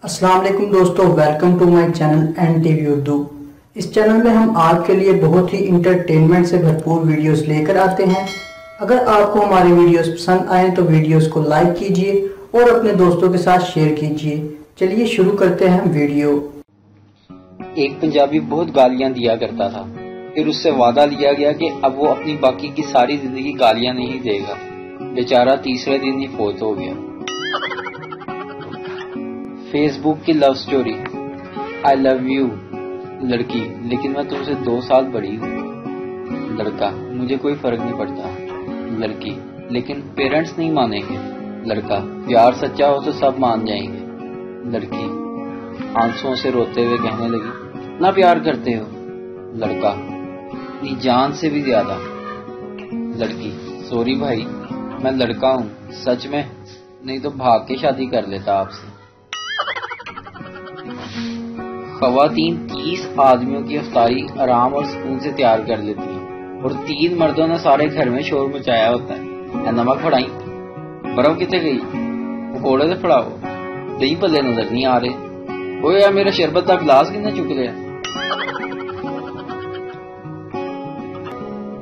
अस्सलाम वालेकुम दोस्तों, welcome to my channel NTV Urdu. इस चैनल में हम आपके लिए बहुत ही इंटरटेनमेंट से भरपूर वीडियोस लेकर आते हैं। अगर आपको हमारी वीडियोस पसंद आए तो वीडियोस को लाइक कीजिए और अपने दोस्तों के साथ शेयर कीजिए। चलिए शुरू करते हैं वीडियो। एक पंजाबी बहुत गालियां दिया करता था, फिर उससे वादा लिया गया कि अब वो अपनी बाकी की सारी जिंदगी गालियां नहीं देगा। बेचारा तीसरे दिन ही फौत हो गया। फेसबुक की love story. I love you लड़की, लेकिन मैं तुमसे 2 साल बड़ी हूँ। लड़का, मुझे कोई फर्क नहीं पड़ता। लड़की, लेकिन पेरेंट्स नहीं मानेंगे। लड़का, प्यार सच्चा हो तो सब मान जाएंगे। लड़की आंसुओं से रोते हुए कहने लगी, ना प्यार करते हो। लड़का, अपनी जान से भी ज्यादा। लड़की, सॉरी भाई, मैं लड़का हूँ सच में, नहीं तो भाग के शादी कर लेता आपसे। खवातीन 30 आदमियों की इफ्तारी आराम और सुकून से तैयार कर लेती हैं और 3 मर्दों ने सारे घर में शोर मचाया होता है। नमक फड़ाई, बर्फ कितने गई, पकौड़े से फड़ाओ, दही भल्ले नजर नहीं आ रहे। ओए यार, मेरा शरबत का गिलास किसने चुक लिया।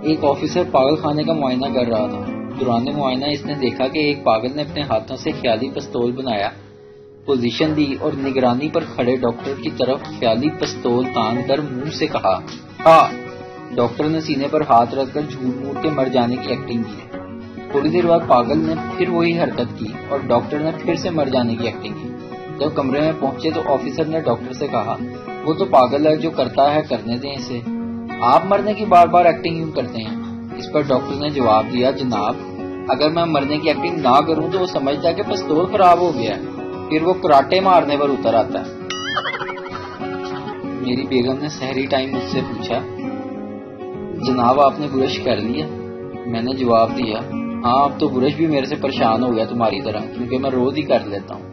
एक ऑफिसर पागल खाने का मुआयना कर रहा था। दौरान मुआयना इसने देखा कि एक पागल ने अपने हाथों से ख्याली पिस्तौल बनाया, पोजीशन दी और निगरानी पर खड़े डॉक्टर की तरफ ख्याली पिस्तौल तान कर मुंह से कहा, हाँ। डॉक्टर ने सीने पर हाथ रखकर झूठ मूठ के मर जाने की एक्टिंग की। थोड़ी देर बाद पागल ने फिर वही हरकत की और डॉक्टर ने फिर से मर जाने की एक्टिंग की। जब कमरे में पहुंचे तो ऑफिसर ने डॉक्टर से कहा, वो तो पागल है, जो करता है करने दें इसे, आप मरने की बार बार एक्टिंग क्यों करते हैं। इस पर डॉक्टर ने जवाब दिया, जनाब, अगर मैं मरने की एक्टिंग ना करूं तो वो समझता है कि पिस्तौल खराब हो गया है, फिर वो कराटे मारने पर उतर आता है। मेरी बेगम ने सहरी टाइम मुझसे पूछा, जनाब आपने ब्रश कर लिया। मैंने जवाब दिया, हाँ, अब तो ब्रश भी मेरे से परेशान हो गया तुम्हारी तरह, क्योंकि मैं रोज ही कर लेता हूँ।